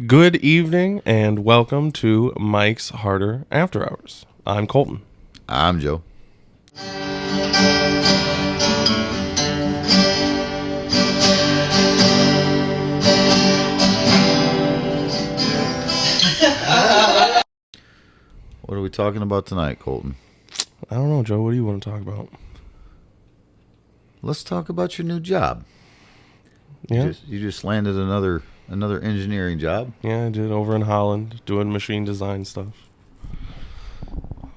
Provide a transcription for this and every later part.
Good evening and welcome to Mike's Harder After Hours. I'm Colton. I'm Joe. What are we talking about tonight, Colton? I don't know, Joe. What do you want to talk about? Let's talk about your new job. Yeah, You just landed another engineering job. yeah, I did over in Holland doing machine design stuff.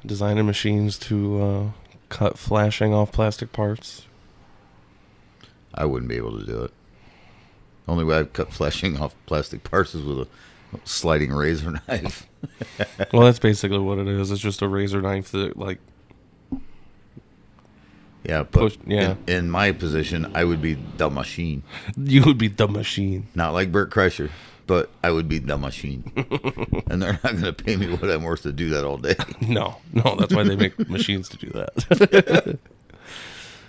Designing machines to cut flashing off plastic parts. I wouldn't be able to do it. Only way I've cut flashing off plastic parts is with a sliding razor knife. Well, that's basically what it is. It's just a razor knife that, like, Yeah, but yeah. in my position, I would be the machine. You would be the machine. Not like Bert Kreischer, but I would be the machine. And they're not going to pay me what I'm worth to do that all day. No, that's why they make machines to do that.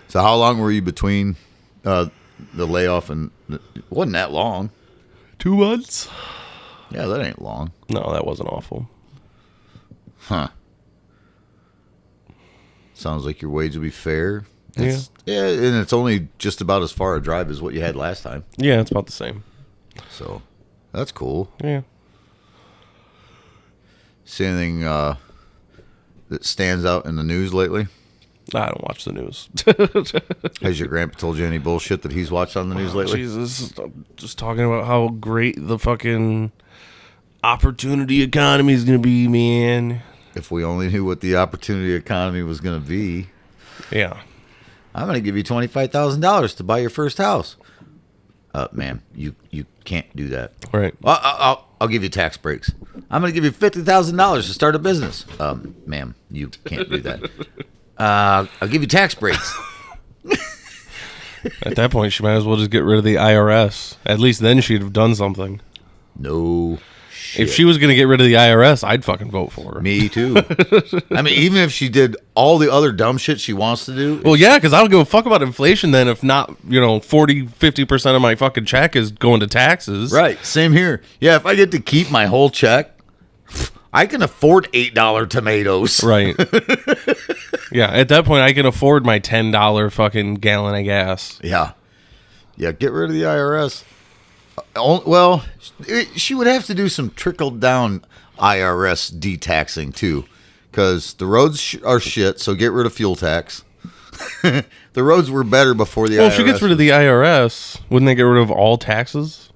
So how long were you between the layoff and... It wasn't that long. 2 months? Yeah, that ain't long. No, that wasn't awful. Huh. Sounds like your wage will be fair. Yeah, and it's only just about as far a drive as what you had last time. Yeah, it's about the same. So, that's cool. Yeah. See anything that stands out in the news lately? I don't watch the news. Has your grandpa told you any bullshit that he's watched on the news lately? Jesus, just talking about how great the fucking opportunity economy is going to be, man. If we only knew what the opportunity economy was going to be. Yeah. I'm going to give you $25,000 to buy your first house. Ma'am, you can't do that. Right. I'll give you tax breaks. I'm going to give you $50,000 to start a business. Ma'am, you can't do that. I'll give you tax breaks. At that point, she might as well just get rid of the IRS. At least then she'd have done something. No shit. If she was going to get rid of the IRS, I'd fucking vote for her. Me too. I mean, even if she did all the other dumb shit she wants to do. Well, yeah, because I don't give a fuck about inflation then if not, 40, 50% of my fucking check is going to taxes. Right. Same here. Yeah, if I get to keep my whole check, I can afford $8 tomatoes. Right. Yeah, at that point, I can afford my $10 fucking gallon of gas. Yeah. Yeah, get rid of the IRS. Well, she would have to do some trickle-down IRS detaxing, too, because the roads are shit, so get rid of fuel tax. The roads were better before the IRS. Well, if she gets rid of the IRS, wouldn't they get rid of all taxes?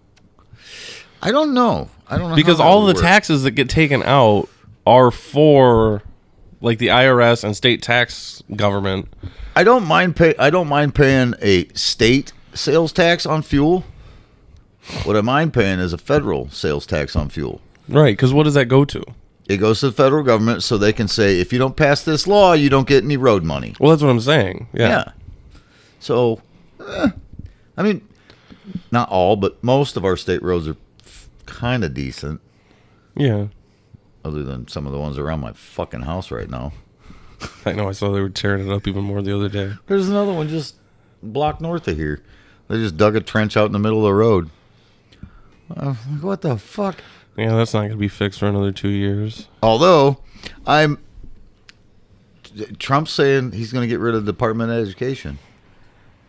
I don't know. Because all the taxes that get taken out are for, like, the IRS and state tax government. I don't mind paying a state sales tax on fuel. What I mind paying is a federal sales tax on fuel. Right, because what does that go to? It goes to the federal government so they can say, if you don't pass this law, you don't get any road money. Well, that's what I'm saying. Yeah. So, I mean, not all, but most of our state roads are kind of decent. Yeah. Other than some of the ones around my fucking house right now. I know, I saw they were tearing it up even more the other day. There's another one just a block north of here. They just dug a trench out in the middle of the road. What the fuck? Yeah, that's not going to be fixed for another 2 years. Although, Trump's saying he's going to get rid of the Department of Education.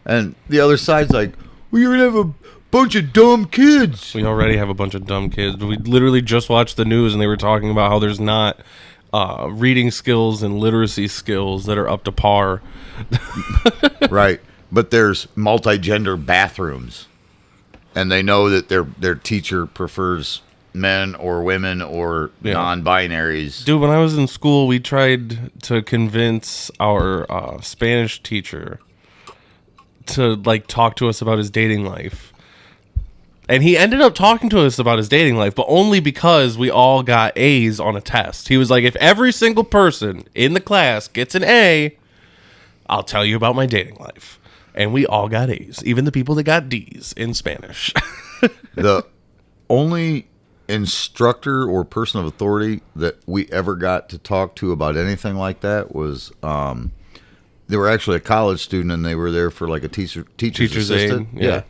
And the other side's like, well, you're going to have a bunch of dumb kids. We already have a bunch of dumb kids. We literally just watched the news and they were talking about how there's not reading skills and literacy skills that are up to par. Right. But there's multi-gender bathrooms. And they know that their teacher prefers men or women or non-binaries. Dude, when I was in school, we tried to convince our Spanish teacher to, like, talk to us about his dating life. And he ended up talking to us about his dating life, but only because we all got A's on a test. He was like, if every single person in the class gets an A, I'll tell you about my dating life. And we all got A's, even the people that got D's in Spanish. The only instructor or person of authority that we ever got to talk to about anything like that was they were actually a college student and they were there for like a teacher's assistant. Aide, yeah.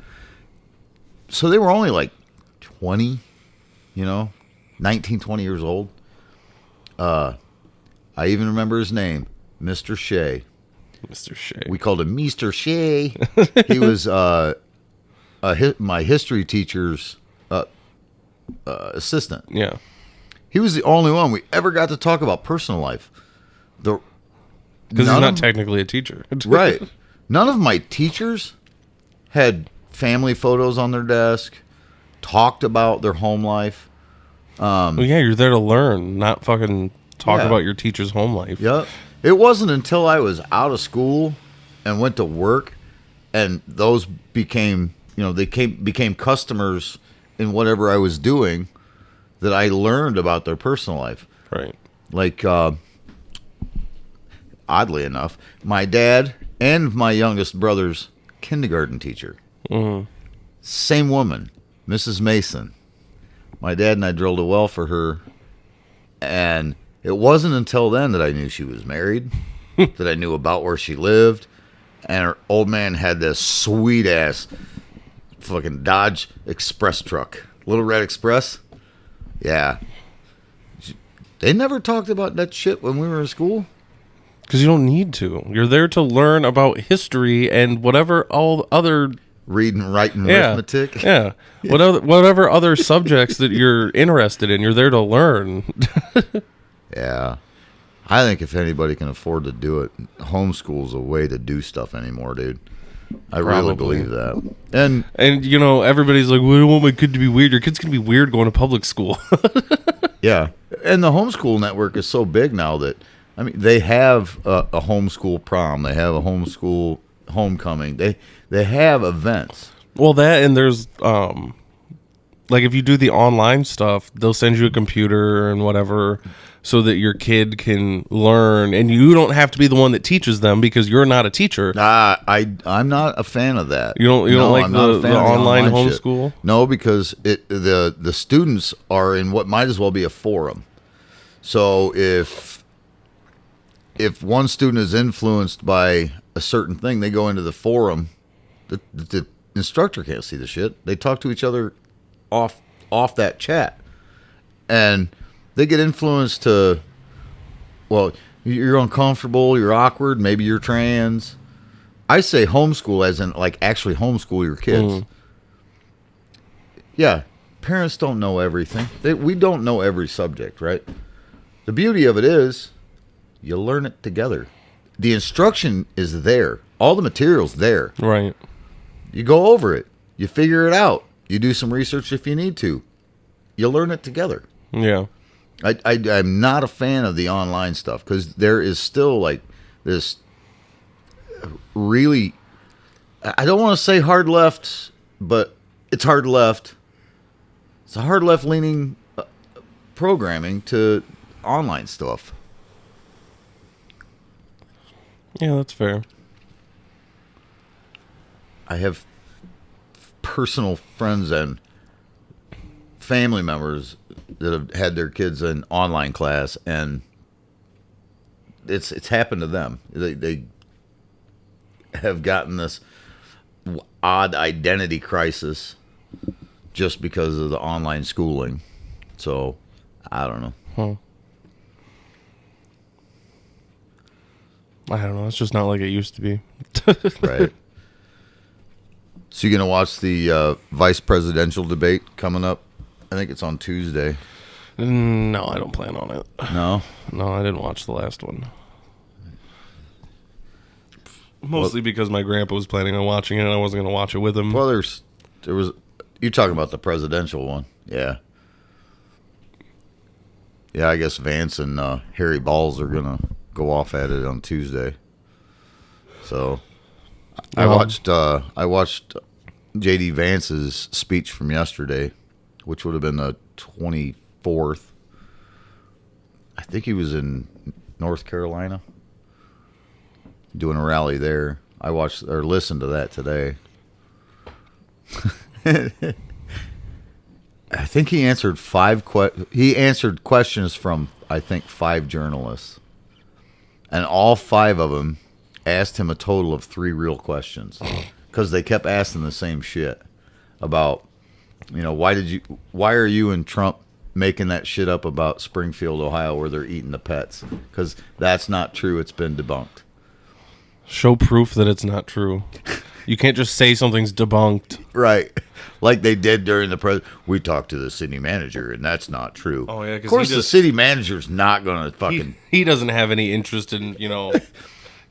So they were only like 20, 19, 20 years old. I even remember his name, Mr. Shea. Mr. Shea. We called him Mr. Shea. He was my history teacher's assistant. Yeah. He was the only one we ever got to talk about personal life. Because he's not technically a teacher. Right. None of my teachers had family photos on their desk, talked about their home life. Well, yeah, you're there to learn, not fucking talk about your teacher's home life. Yep. It wasn't until I was out of school and went to work, and those became, became customers in whatever I was doing, that I learned about their personal life. Right. Like, oddly enough, my dad and my youngest brother's kindergarten teacher. Mm-hmm. Same woman, Mrs. Mason. My dad and I drilled a well for her, and it wasn't until then that I knew she was married, that I knew about where she lived, and her old man had this sweet-ass fucking Dodge Express truck. Little Red Express. Yeah. They never talked about that shit when we were in school. Because you don't need to. You're there to learn about history and whatever all other... Reading, writing, arithmetic. Yeah. Whatever other subjects that you're interested in, you're there to learn. Yeah. I think if anybody can afford to do it, homeschool's a way to do stuff anymore, dude. I really believe that. And everybody's like, well, I don't want my kid to be weird. Your kid's going to be weird going to public school. Yeah. And the homeschool network is so big now that, they have a homeschool prom. They have a homeschool homecoming. They have events. Well, that, and there's, like if you do the online stuff, they'll send you a computer and whatever so that your kid can learn, and you don't have to be the one that teaches them because you're not a teacher. I'm not a fan of that. You don't like the online homeschool? Shit. No, because the students are in what might as well be a forum. So if one student is influenced by a certain thing, they go into the forum. The instructor can't see the shit. They talk to each other off that chat, and they get influenced to, well, you're uncomfortable, you're awkward, maybe you're trans. I say homeschool as in like actually homeschool your kids. Mm. Yeah, parents don't know everything. We don't know every subject, right? The beauty of it is you learn it together. The instruction is there. All the material's there. Right. You go over it. You figure it out. You do some research if you need to. You learn it together. Yeah. I'm not a fan of the online stuff because there is still like this really, I don't want to say hard left, but it's hard left. It's a hard left leaning programming to online stuff. Yeah, that's fair. I have personal friends and family members that have had their kids in online class, and it's happened to them. They have gotten this odd identity crisis just because of the online schooling. So, I don't know. I don't know. It's just not like it used to be. Right. So you're going to watch the vice presidential debate coming up? I think it's on Tuesday. No, I don't plan on it. No? No, I didn't watch the last one. Mostly because my grandpa was planning on watching it and I wasn't going to watch it with him. Well, there was... You're talking about the presidential one. Yeah. Yeah, I guess Vance and Harry Balls are going to go off at it on Tuesday. So... I watched J.D. Vance's speech from yesterday, which would have been the 24th. I think he was in North Carolina doing a rally there. I watched or listened to that today. I think he answered he answered questions from I think 5 journalists, and all 5 of them asked him a total of 3 real questions because they kept asking the same shit about, why are you and Trump making that shit up about Springfield, Ohio, where they're eating the pets, because that's not true. It's been debunked. Show proof that it's not true. You can't just say something's debunked. Right. Like they did during the we talked to the city manager, and that's not true. Oh, yeah. Of course, the city manager's not going to fucking... He doesn't have any interest in,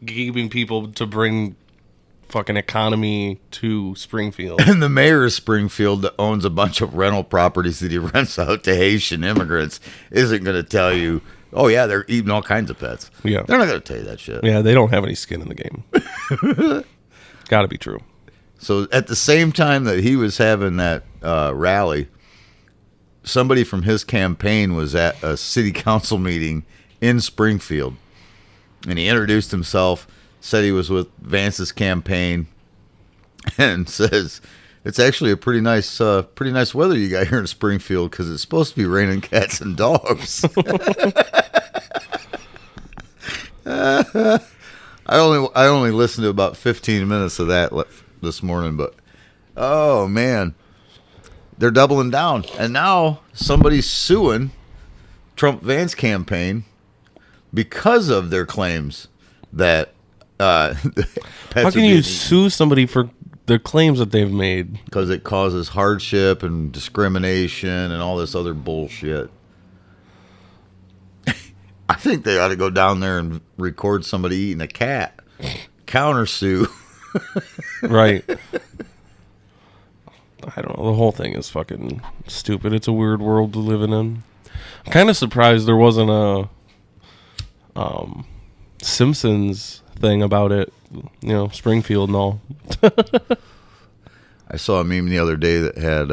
keeping people to bring fucking economy to Springfield. And the mayor of Springfield that owns a bunch of rental properties that he rents out to Haitian immigrants isn't going to tell you, oh, yeah, they're eating all kinds of pets. Yeah. They're not going to tell you that shit. Yeah, they don't have any skin in the game. Gotta be true. So at the same time that he was having that rally, somebody from his campaign was at a city council meeting in Springfield. And he introduced himself, said he was with Vance's campaign, and says, it's actually a pretty nice weather you got here in Springfield because it's supposed to be raining cats and dogs. I only listened to about 15 minutes of that this morning, but oh man, they're doubling down, and now somebody's suing Trump Vance campaign because of their claims that pets how can you sue somebody for the claims that they've made? Because it causes hardship and discrimination and all this other bullshit. I think they ought to go down there and record somebody eating a cat. Countersue. Right. I don't know. The whole thing is fucking stupid. It's a weird world to live in. I'm kind of surprised there wasn't a Simpsons thing about it. Springfield and all. I saw a meme the other day that had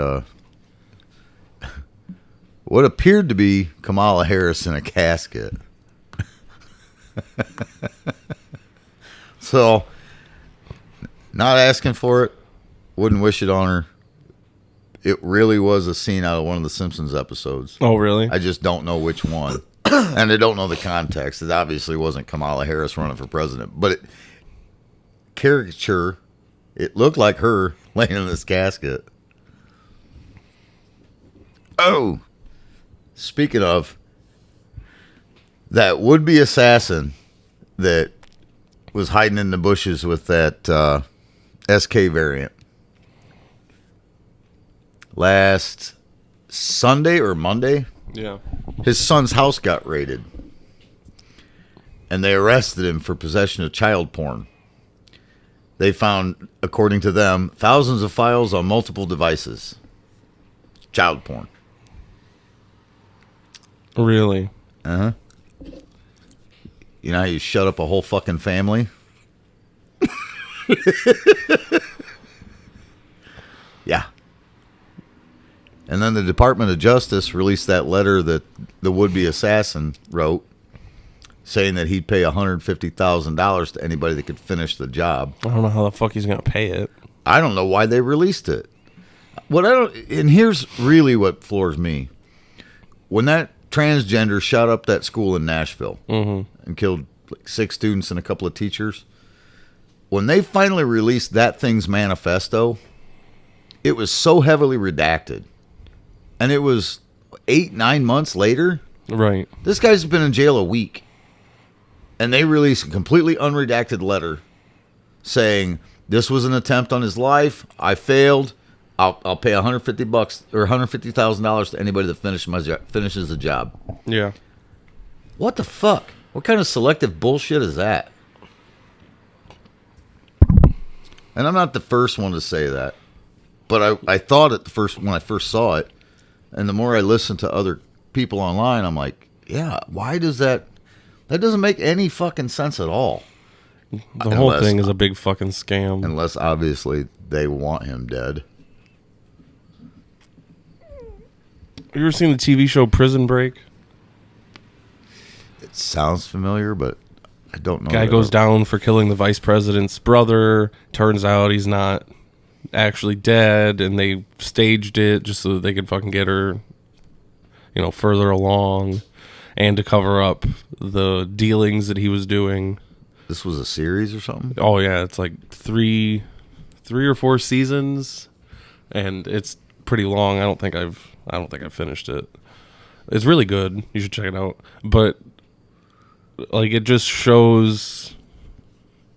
what appeared to be Kamala Harris in a casket. So, not asking for it, wouldn't wish it on her. It really was a scene out of one of the Simpsons episodes. Oh, really? I just don't know which one. And I don't know the context. It obviously wasn't Kamala Harris running for president. But it looked like her laying in this casket. Oh, speaking of, that would-be assassin that was hiding in the bushes with that SK variant. Last Sunday or Monday, yeah, his son's house got raided. And they arrested him for possession of child porn. They found, according to them, thousands of files on multiple devices. Child porn. Really? Uh-huh. You know how you shut up a whole fucking family? Yeah. And then the Department of Justice released that letter that the would-be assassin wrote, saying that he'd pay $150,000 to anybody that could finish the job. I don't know how the fuck he's going to pay it. I don't know why they released it. And here's really what floors me. When that transgender shot up that school in Nashville and killed like 6 students and a couple of teachers, when they finally released that thing's manifesto, it was so heavily redacted. And it was 8-9 months later. Right. This guy's been in jail a week. And they released a completely unredacted letter saying this was an attempt on his life. I failed. I'll pay $150 or $150,000 to anybody that finishes the job. Yeah. What the fuck? What kind of selective bullshit is that? And I'm not the first one to say that, but I thought it when I first saw it, and the more I listened to other people online, I'm like, yeah, why does that? That doesn't make any fucking sense at all. The whole thing is a big fucking scam. Unless obviously they want him dead. You ever seen the TV show Prison Break? It sounds familiar, but I don't know. Guy goes down for killing the vice president's brother. Turns out he's not actually dead, and they staged it just so that they could fucking get her, further along, and to cover up the dealings that he was doing. This was a series or something? Oh yeah, it's like three or 4 seasons, and it's pretty long. I don't think I've finished it. It's really good. You should check it out. But like, it just shows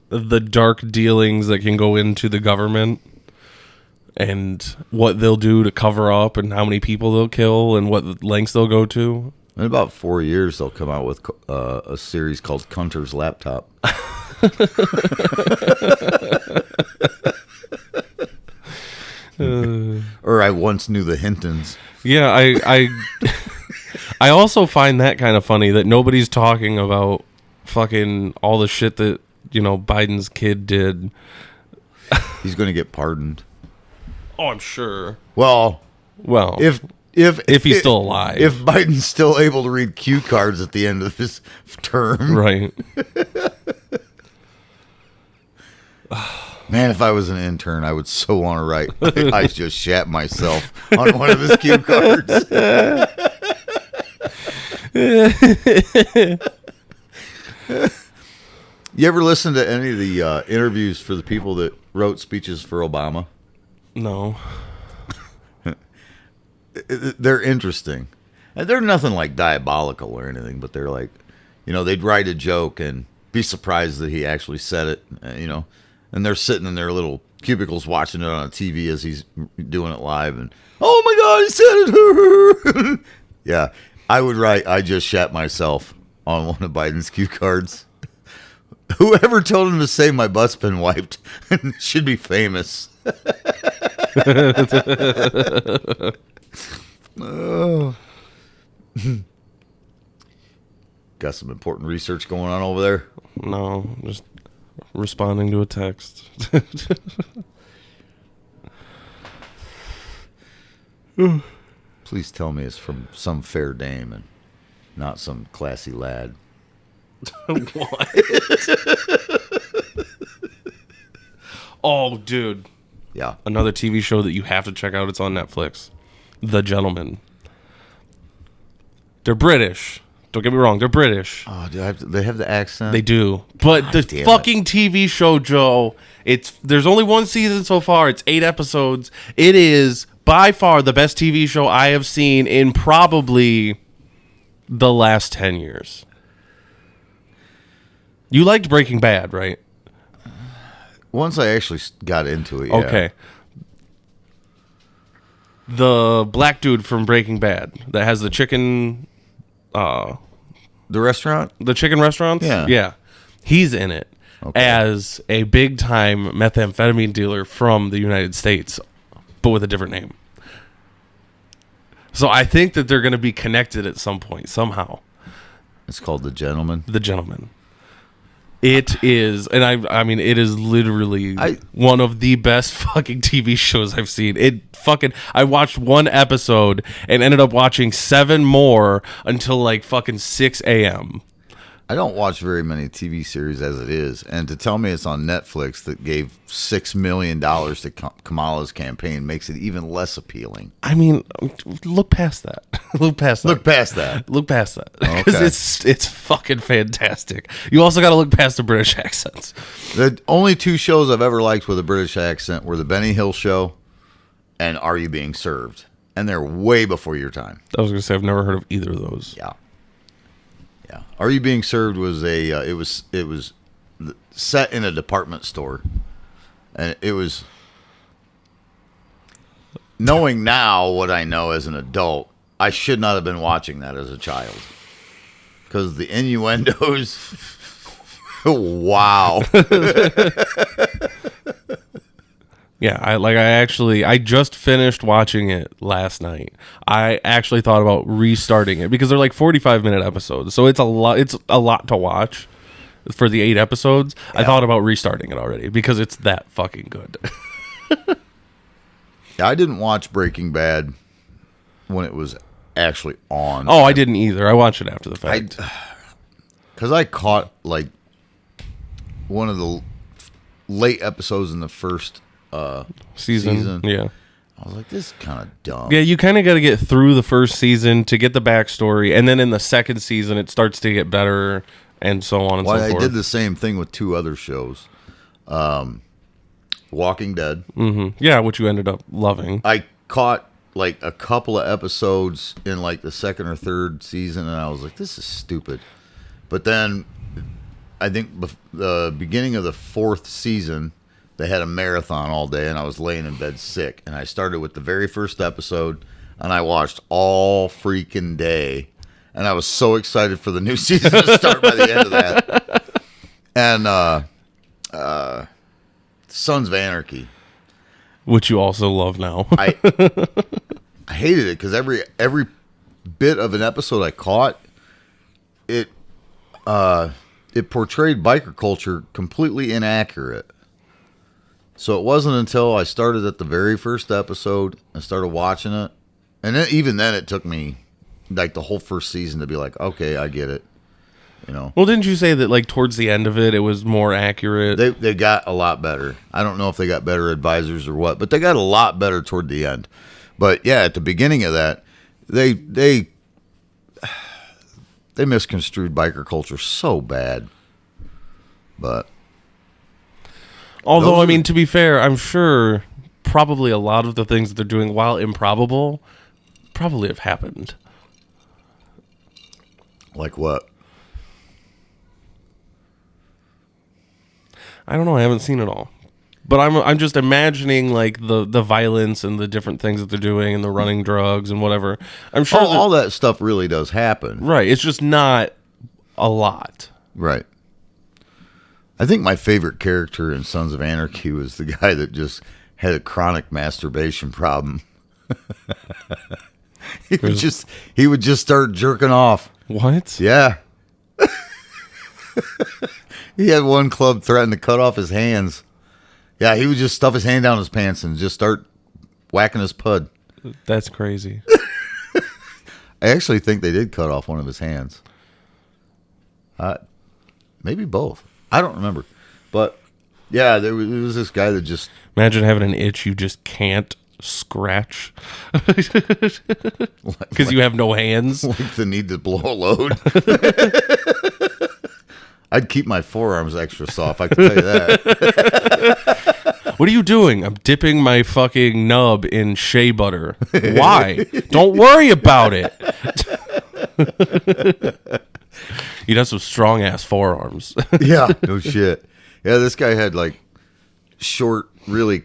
the dark dealings that can go into the government and what they'll do to cover up and how many people they'll kill and what lengths they'll go to. In about 4 years, they'll come out with a series called Cunter's Laptop. Or I once knew the Hintons. Yeah, I also find that kind of funny that nobody's talking about fucking all the shit that, Biden's kid did. He's going to get pardoned. Oh, I'm sure. Well, if he's still alive. If Biden's still able to read cue cards at the end of his term. Right. Man, if I was an intern, I would so want to write. I just shat myself on one of his cue cards. You ever listen to any of the interviews for the people that wrote speeches for Obama? No. They're interesting. And they're nothing like diabolical or anything, but they're like, they'd write a joke and be surprised that he actually said it, and they're sitting in their little cubicles watching it on a TV as he's doing it live, and, oh my God, he said it. Yeah, I would write, I just shat myself on one of Biden's cue cards. Whoever told him to say my butt's been wiped should be famous. Oh. Got some important research going on over there? No, just responding to a text. Please tell me it's from some fair dame and not some classy lad. What? Oh, dude. Yeah. Another TV show that you have to check out. It's on Netflix. The Gentleman. They're British. Don't get me wrong. They're British. Oh, they have the accent? They do. But God the damn fucking TV show, Joe, there's only one season so far. It's 8 episodes. It is by far the best TV show I have seen in probably the last 10 years. You liked Breaking Bad, right? Once I actually got into it, yeah. Okay. The black dude from Breaking Bad that has the chicken... the restaurant? The chicken restaurants? Yeah. Yeah. He's in it Okay. as a big-time methamphetamine dealer from the United States, but with a different name. So I think that they're going to be connected at some point, somehow. It's called The Gentleman. The Gentleman. It is, and I mean, it is literally one of the best fucking TV shows I've seen. I watched one episode and ended up watching 7 more until like fucking 6 a.m. I don't watch very many TV series as it is, and to tell me it's on Netflix that gave $6 million to Kamala's campaign makes it even less appealing. I mean, look past that. Look past that. Look past that. Look past that. Because Okay. it's fucking fantastic. You also got to look past the British accents. The only 2 shows I've ever liked with a British accent were The Benny Hill Show and Are You Being Served? And they're way before your time. I was going to say, I've never heard of either of those. Yeah. Yeah. Are You Being Served was it was set in a department store. And it was, knowing now what I know as an adult, I should not have been watching that as a child. Because the innuendos, wow. Yeah, I just finished watching it last night. I actually thought about restarting it because they're like 45-minute episodes. So it's a lot to watch for the 8 episodes. Yeah. I thought about restarting it already because it's that fucking good. I didn't watch Breaking Bad when it was actually on. Oh, I didn't either. I watched it after the fact. Because I caught like one of the late episodes in the first season. Yeah. I was like, this is kind of dumb. Yeah, you kind of got to get through the first season to get the backstory, and then in the second season it starts to get better, and so on and so forth. I did the same thing with 2 other shows. Walking Dead. Mm-hmm. Yeah, which you ended up loving. I caught like a couple of episodes in like the second or third season, and I was like, this is stupid. But then I think the beginning of the fourth season, they had a marathon all day, and I was laying in bed sick. And I started with the very first episode, and I watched all freaking day. And I was so excited for the new season to start by the end of that. And Sons of Anarchy, which you also love now. I hated it because every bit of an episode I caught, it portrayed biker culture completely inaccurate. So it wasn't until I started at the very first episode and started watching it, and even then it took me like the whole first season to be like, okay, I get it. You know. Well, didn't you say that like towards the end of it was more accurate? They got a lot better. I don't know if they got better advisors or what, but they got a lot better toward the end. But yeah, at the beginning of that, they misconstrued biker culture so bad. But although, I mean, to be fair, I'm sure probably a lot of the things that they're doing, while improbable, probably have happened. Like what? I don't know. I haven't seen it all, but I'm just imagining like the violence and the different things that they're doing and the running drugs and whatever. I'm sure all that stuff really does happen. Right. It's just not a lot. Right. I think my favorite character in Sons of Anarchy was the guy that just had a chronic masturbation problem. He would just start jerking off. What? Yeah. He had one club threaten to cut off his hands. Yeah, he would just stuff his hand down his pants and just start whacking his pud. That's crazy. I actually think they did cut off one of his hands. Maybe both. I don't remember. But, yeah, there was this guy that just... Imagine having an itch you just can't scratch. Because you have no hands. Like the need to blow a load. I'd keep my forearms extra soft, I can tell you that. What are you doing? I'm dipping my fucking nub in shea butter. Why? Don't worry about it. You'd have some strong ass forearms. Yeah, no shit. Yeah, this guy had like short, really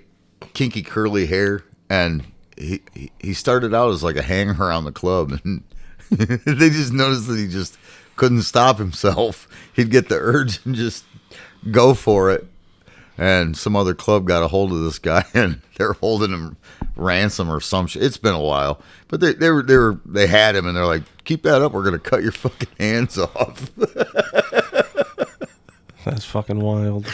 kinky, curly hair, and he started out as like a hanger around the club, and they just noticed that he just couldn't stop himself. He'd get the urge and just go for it. And some other club got a hold of this guy, and they're holding him ransom or some shit. It's been a while, but they had him, and they're like, "Keep that up, we're gonna cut your fucking hands off." That's fucking wild.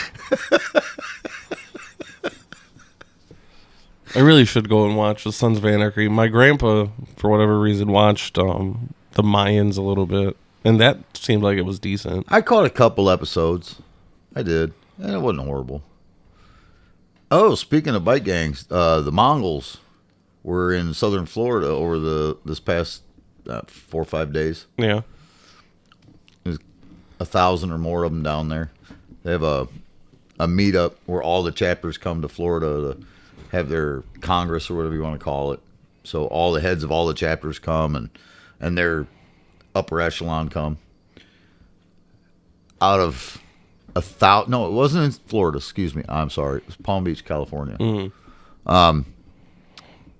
I really should go and watch the Sons of Anarchy. My grandpa, for whatever reason, watched the Mayans a little bit, and that seemed like it was decent. I caught a couple episodes. I did, and it wasn't horrible. Oh, speaking of bike gangs, the Mongols were in southern Florida over this past 4 or 5 days. Yeah. There's 1,000 or more of them down there. They have a meetup where all the chapters come to Florida to have their Congress or whatever you want to call it. So all the heads of all the chapters come, and their upper echelon come. Out of 1,000, no, it wasn't in Florida. Excuse me, I'm sorry. It was Palm Beach, California. Mm-hmm.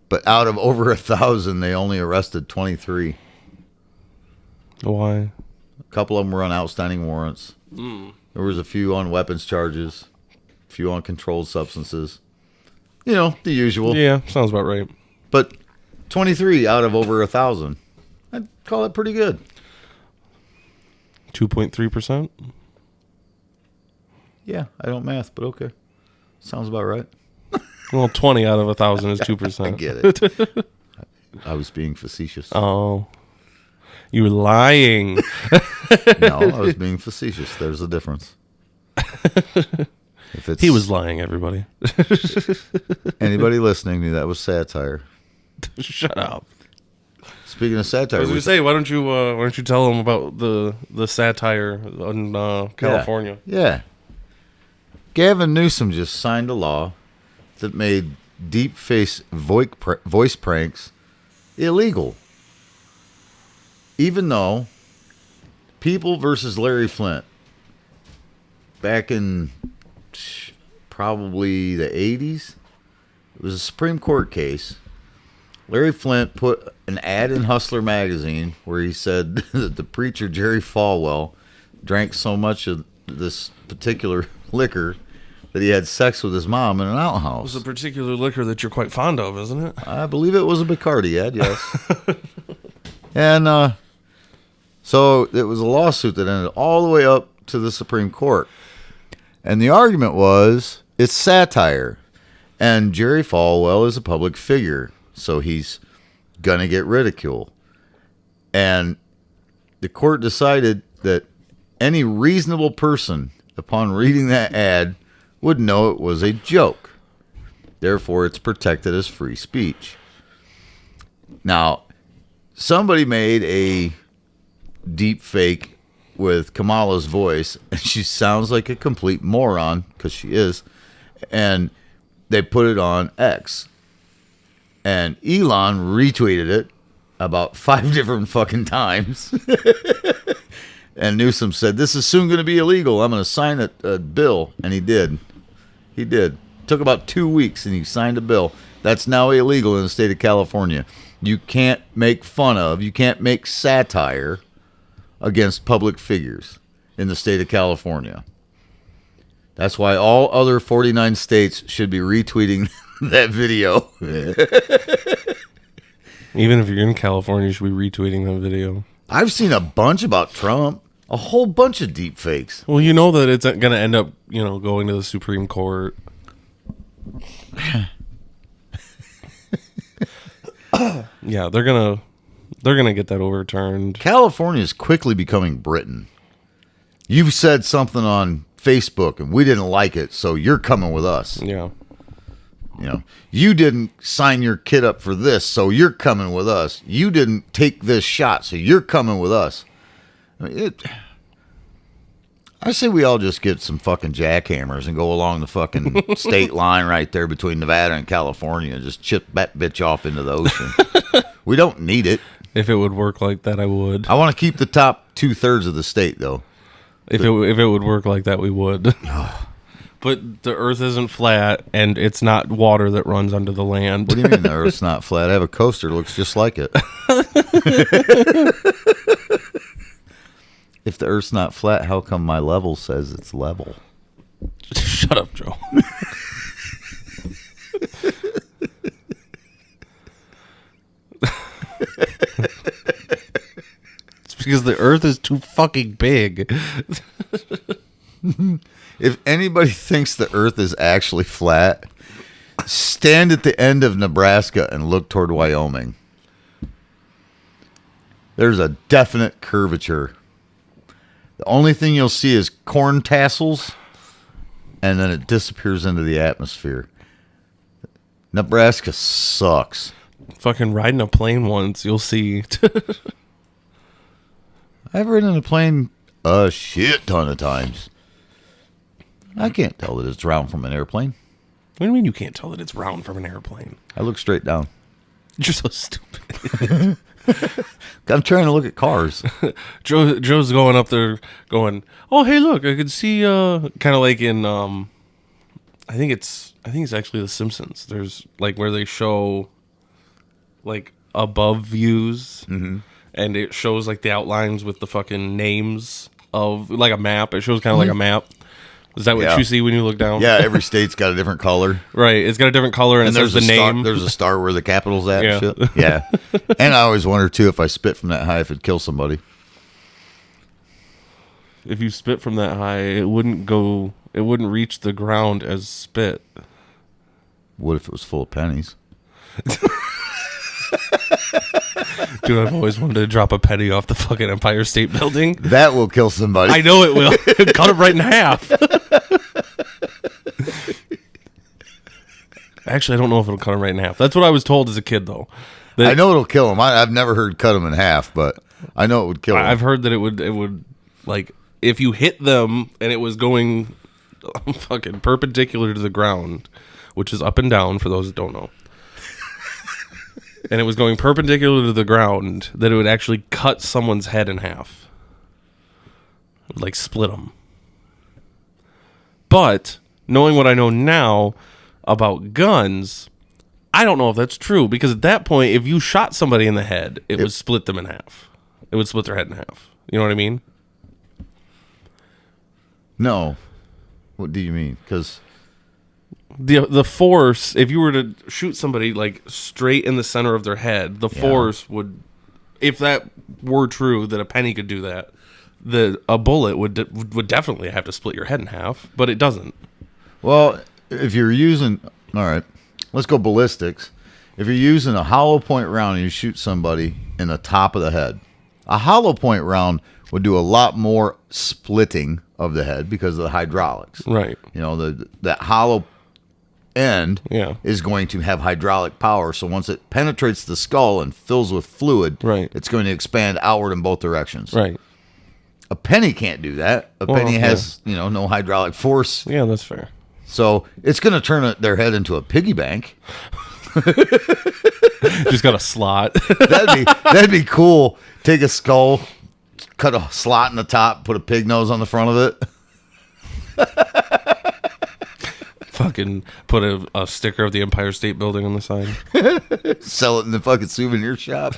But out of over 1,000, they only arrested 23. Why? A couple of them were on outstanding warrants. There was a few on weapons charges, a few on controlled substances. You know, the usual. Yeah, sounds about right. But 23 out of over 1,000. I'd call it pretty good. 2.3%? Yeah, I don't math, but okay. Sounds about right. Well, 20 out of 1,000 is 2%. I get it. I was being facetious. Oh. You were lying. No, I was being facetious. There's a difference. He was lying, everybody. Anybody listening knew that was satire. Shut up. Speaking of satire, I was going to say, why don't you tell them about the satire in California? Yeah. Gavin Newsom just signed a law that made deep face voice pranks illegal. Even though People versus Larry Flint, back in probably the 80s, it was a Supreme Court case. Larry Flint put an ad in Hustler magazine where he said that the preacher Jerry Falwell drank so much of this particular liquor that he had sex with his mom in an outhouse. It was a particular liquor that you're quite fond of, isn't it? I believe it was a Bacardi ad, yes. And so it was a lawsuit that ended all the way up to the Supreme Court. And the argument was it's satire. And Jerry Falwell is a public figure, so he's going to get ridiculed. And the court decided that any reasonable person, upon reading that ad, would know it was a joke. Therefore, it's protected as free speech. Now, somebody made a deep fake with Kamala's voice, and she sounds like a complete moron, because she is, and they put it on X. And Elon retweeted it about 5 different fucking times. And Newsom said, "This is soon going to be illegal. I'm going to sign a bill." And he did. He did. Took about 2 weeks, and he signed a bill. That's now illegal in the state of California. You can't make fun of, you can't make satire against public figures in the state of California. That's why all other 49 states should be retweeting that video. Even if you're in California, you should be retweeting that video. I've seen a bunch about Trump. A whole bunch of deep fakes. Well, you know that it's going to end up, going to the Supreme Court. Yeah, they're gonna get that overturned. California is quickly becoming Britain. You've said something on Facebook and we didn't like it, so you're coming with us. Yeah. You didn't sign your kid up for this, so you're coming with us. You didn't take this shot, so you're coming with us. I say we all just get some fucking jackhammers and go along the fucking state line right there between Nevada and California and just chip that bitch off into the ocean. We don't need it. If it would work like that, I would. I want to keep the top 2/3 of the state, though. If it would work like that, we would. But the Earth isn't flat, and it's not water that runs under the land. What do you mean the Earth's not flat? I have a coaster that looks just like it. If the Earth's not flat, how come my level says it's level? Shut up, Joe. It's because the Earth is too fucking big. If anybody thinks the Earth is actually flat, stand at the end of Nebraska and look toward Wyoming. There's a definite curvature. The only thing you'll see is corn tassels, and then it disappears into the atmosphere. Nebraska sucks. Fucking riding a plane once, you'll see. I've ridden a plane a shit ton of times. I can't tell that it's round from an airplane. What do you mean you can't tell that it's round from an airplane? I look straight down. You're so stupid. I'm trying to look at cars. Joe's going up there going, "Oh, hey, look, I could see kind of like in I think it's actually The Simpsons. There's like where they show like above views, and it shows like the outlines with the fucking names of like a map. It shows kind of like a map. Is that what you see when you look down? Yeah, every state's got a different color. Right, it's got a different color, and it says the name. There's a star where the capital's at. Yeah. And shit. Yeah. And I always wonder too if I spit from that high if it'd kill somebody. If you spit from that high, it wouldn't reach the ground as spit. What if it was full of pennies? Dude, I've always wanted to drop a penny off the fucking Empire State Building. That will kill somebody. I know it will. Cut it right in half. Actually, I don't know if it'll cut him right in half. That's what I was told as a kid, though. I know it'll kill him. I've never heard cut him in half, but I know it would kill him. I've heard that it would like if you hit them and it was going fucking perpendicular to the ground, which is up and down for those that don't know. and it was going perpendicular to the ground, that it would actually cut someone's head in half. Like split them. But knowing what I know now about guns, I don't know if that's true, because at that point, if you shot somebody in the head, it would split them in half. It would split their head in half. You know what I mean? No. What do you mean? Because the force, if you were to shoot somebody like straight in the center of their head, the force would, if that were true, that a penny could do that, a bullet would definitely have to split your head in half, but it doesn't. Well, if you're using, all right, let's go ballistics. If you're using a hollow point round and you shoot somebody in the top of the head, a hollow point round would do a lot more splitting of the head because of the hydraulics. Right. You know, that hollow end is going to have hydraulic power. So once it penetrates the skull and fills with fluid, it's going to expand outward in both directions. Right. A penny can't do that. A penny has, no hydraulic force. Yeah, that's fair. So it's going to turn their head into a piggy bank. Just got a slot. That'd be cool. Take a skull, cut a slot in the top, put a pig nose on the front of it. Fucking put a sticker of the Empire State Building on the side. Sell it in the fucking souvenir shop.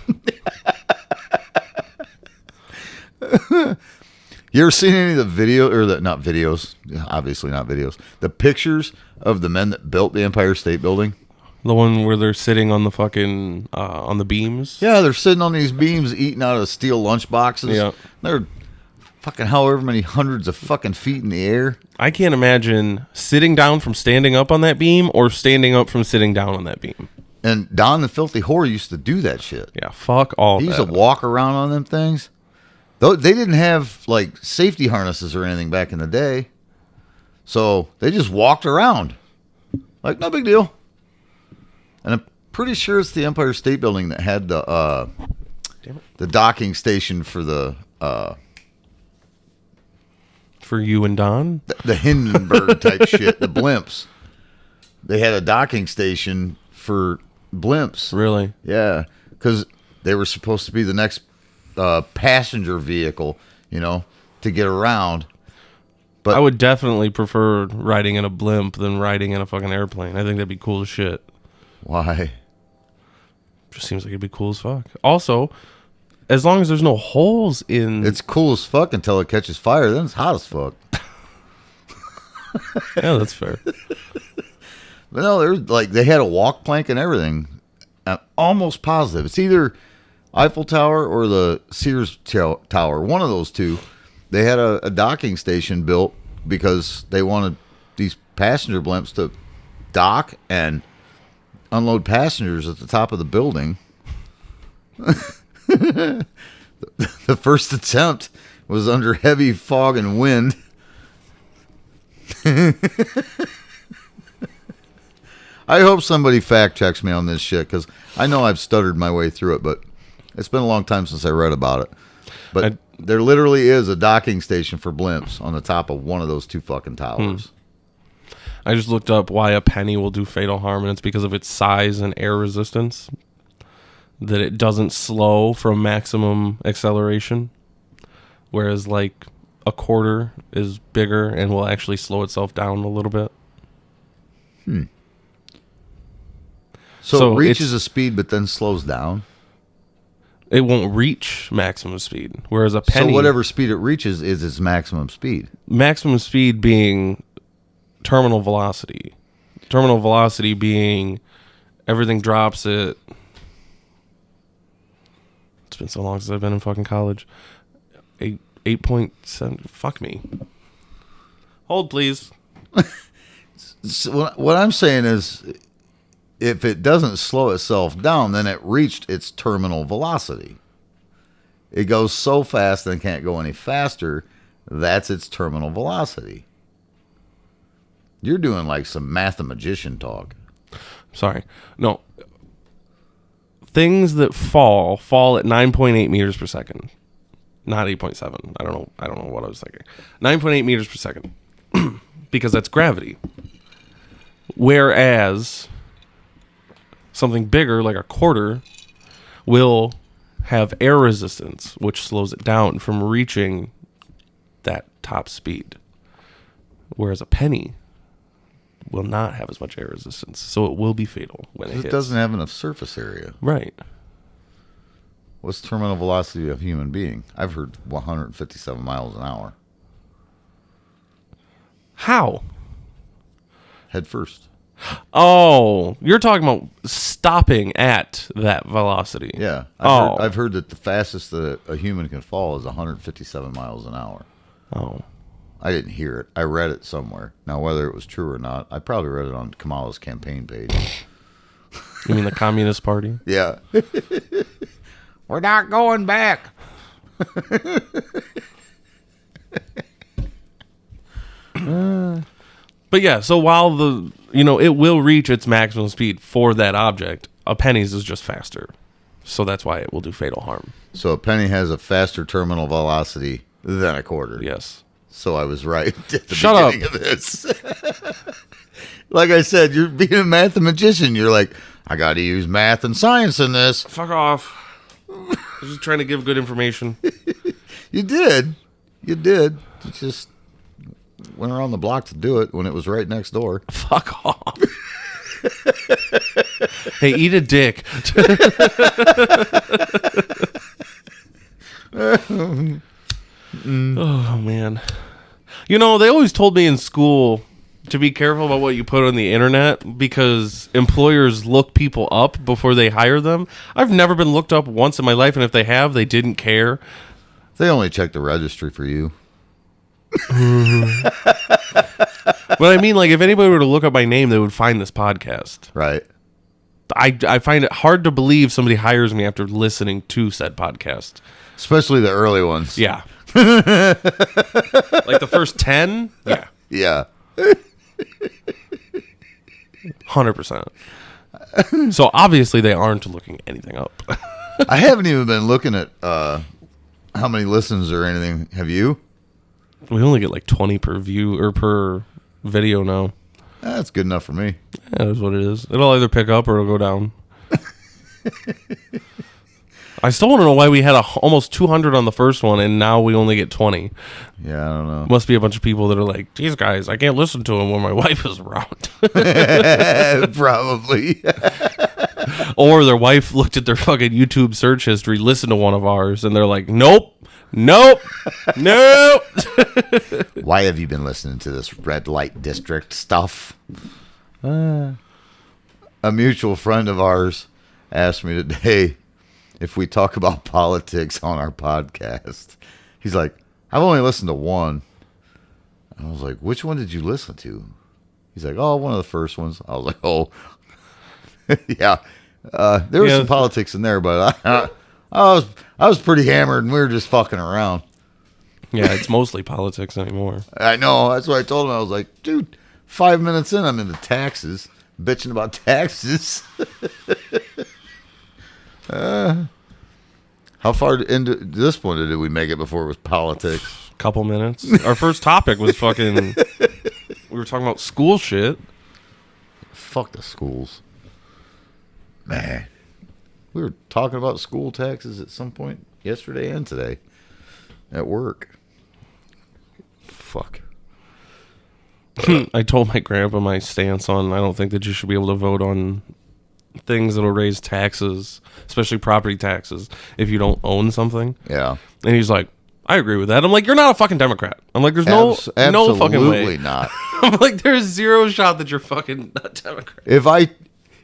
You ever seen any of the video, or not videos, obviously not videos, the pictures of the men that built the Empire State Building? The one where they're sitting on the fucking, on the beams? Yeah, they're sitting on these beams eating out of steel lunch boxes. Yeah. They're fucking however many hundreds of fucking feet in the air. I can't imagine sitting down from standing up on that beam or standing up from sitting down on that beam. And Don the Filthy Whore used to do that shit. Yeah, fuck all He that. used to walk around on them things. Though they didn't have like safety harnesses or anything back in the day. So they just walked around. Like, no big deal. And I'm pretty sure it's the Empire State Building that had the docking station for the for you and Don? The Hindenburg type shit, the blimps. They had a docking station for blimps. Really? Yeah, because they were supposed to be the next passenger vehicle, to get around. But I would definitely prefer riding in a blimp than riding in a fucking airplane. I think that'd be cool as shit. Why? Just seems like it'd be cool as fuck. Also, as long as there's no holes in... It's cool as fuck until it catches fire. Then it's hot as fuck. Yeah, that's fair. But no, there's they had a walk plank and everything. I'm almost positive. It's either Eiffel Tower or the Sears Tower. One of those two. They had a docking station built because they wanted these passenger blimps to dock and unload passengers at the top of the building. The first attempt was under heavy fog and wind. I hope somebody fact checks me on this shit, because I know I've stuttered my way through it, but it's been a long time since I read about it. But there literally is a docking station for blimps on the top of one of those two fucking towers. I just looked up why a penny will do fatal harm, and it's because of its size and air resistance. That it doesn't slow from maximum acceleration, whereas like a quarter is bigger and will actually slow itself down a little bit. So it reaches a speed but then slows down? It won't reach maximum speed, whereas a penny... So whatever speed it reaches is its maximum speed? Maximum speed being terminal velocity. Terminal velocity being everything drops at... It's been so long since I've been in fucking college. 8.7... Fuck me. Hold, please. So what I'm saying is, if it doesn't slow itself down, then it reached its terminal velocity. It goes so fast and can't go any faster. That's its terminal velocity. You're doing like some mathematician talk. Sorry. No. Things that fall at 9.8 meters per second. Not 8.7. I don't know what I was thinking. 9.8 meters per second. Because that's gravity. Whereas something bigger, like a quarter, will have air resistance, which slows it down from reaching that top speed. Whereas a penny will not have as much air resistance, so it will be fatal when it hits. It doesn't have enough surface area. Right. What's terminal velocity of a human being? I've heard 157 miles an hour. How? Head first. Oh, you're talking about stopping at that velocity. Yeah. I've heard that the fastest that a human can fall is 157 miles an hour. Oh. I didn't hear it. I read it somewhere. Now, whether it was true or not, I probably read it on Kamala's campaign page. You mean the Communist Party? Yeah. We're not going back. But yeah, so while it will reach its maximum speed for that object, a penny's is just faster. So that's why it will do fatal harm. So a penny has a faster terminal velocity than a quarter. Yes. So I was right at the Shut beginning of this. Like I said, you're being a mathematician. You're like, I got to use math and science in this. Fuck off. I was just trying to give good information. You did. You just went around the block to do it when it was right next door. Fuck off. Hey, eat a dick. Oh, man. They always told me in school to be careful about what you put on the internet because employers look people up before they hire them. I've never been looked up once in my life, and if they have, they didn't care. They only check the registry for you. But I mean, like, if anybody were to look up my name, they would find this podcast. Right. I find it hard to believe somebody hires me after listening to said podcast. Especially the early ones. Yeah. Like the first 10? Yeah. Yeah. 100%. So obviously they aren't looking anything up. I haven't even been looking at how many listens or anything. Have you? We only get like 20 per view or per video now. That's good enough for me. Yeah, that's what it is. It'll either pick up or it'll go down. I still want to know why we had almost 200 on the first one and now we only get 20. Yeah, I don't know. Must be a bunch of people that are like, geez, guys, I can't listen to them when my wife is around. Probably. Or their wife looked at their fucking YouTube search history, listened to one of ours, and they're like, nope. Why have you been listening to this red light district stuff? A mutual friend of ours asked me today if we talk about politics on our podcast. He's like, I've only listened to one. I was like, which one did you listen to? He's like, oh, one of the first ones. I was like, oh, yeah. There was some politics in there, but I was pretty hammered, and we were just fucking around. Yeah, it's mostly politics anymore. I know. That's what I told him. I was like, dude, 5 minutes in, I'm into taxes, bitching about taxes. How far into this point did we make it before it was politics? Couple minutes. Our first topic was fucking. We were talking about school shit. Fuck the schools, man. We were talking about school taxes at some point yesterday and today at work. Fuck. I told my grandpa my stance on I don't think that you should be able to vote on things that'll raise taxes, especially property taxes, if you don't own something. Yeah. And he's like, I agree with that. I'm like, you're not a fucking Democrat. I'm like, there's no fucking way. Absolutely not. I'm like, there's zero shot that you're fucking not Democrat.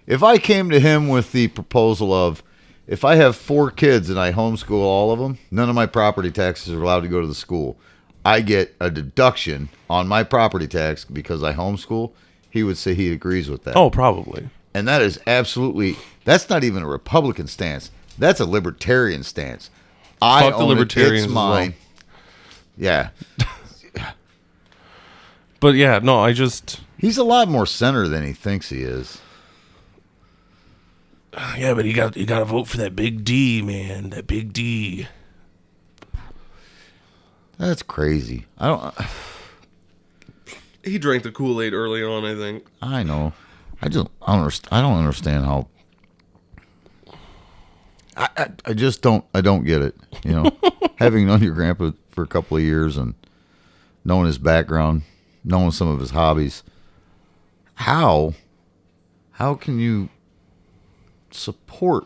If I came to him with the proposal of, if I have 4 kids and I homeschool all of them, none of my property taxes are allowed to go to the school. I get a deduction on my property tax because I homeschool. He would say he agrees with that. Oh, probably. And that is absolutely, that's not even a Republican stance. That's a libertarian stance. I Fuck the own libertarians it. It's as mine. well. Yeah. But yeah, no, He's a lot more center than he thinks he is. Yeah, but you got to vote for that big D, man. That big D. That's crazy. He drank the Kool-Aid early on, I think. I know. I don't understand how I just don't get it. You know, having known your grandpa for a couple of years and knowing his background, knowing some of his hobbies, how can you support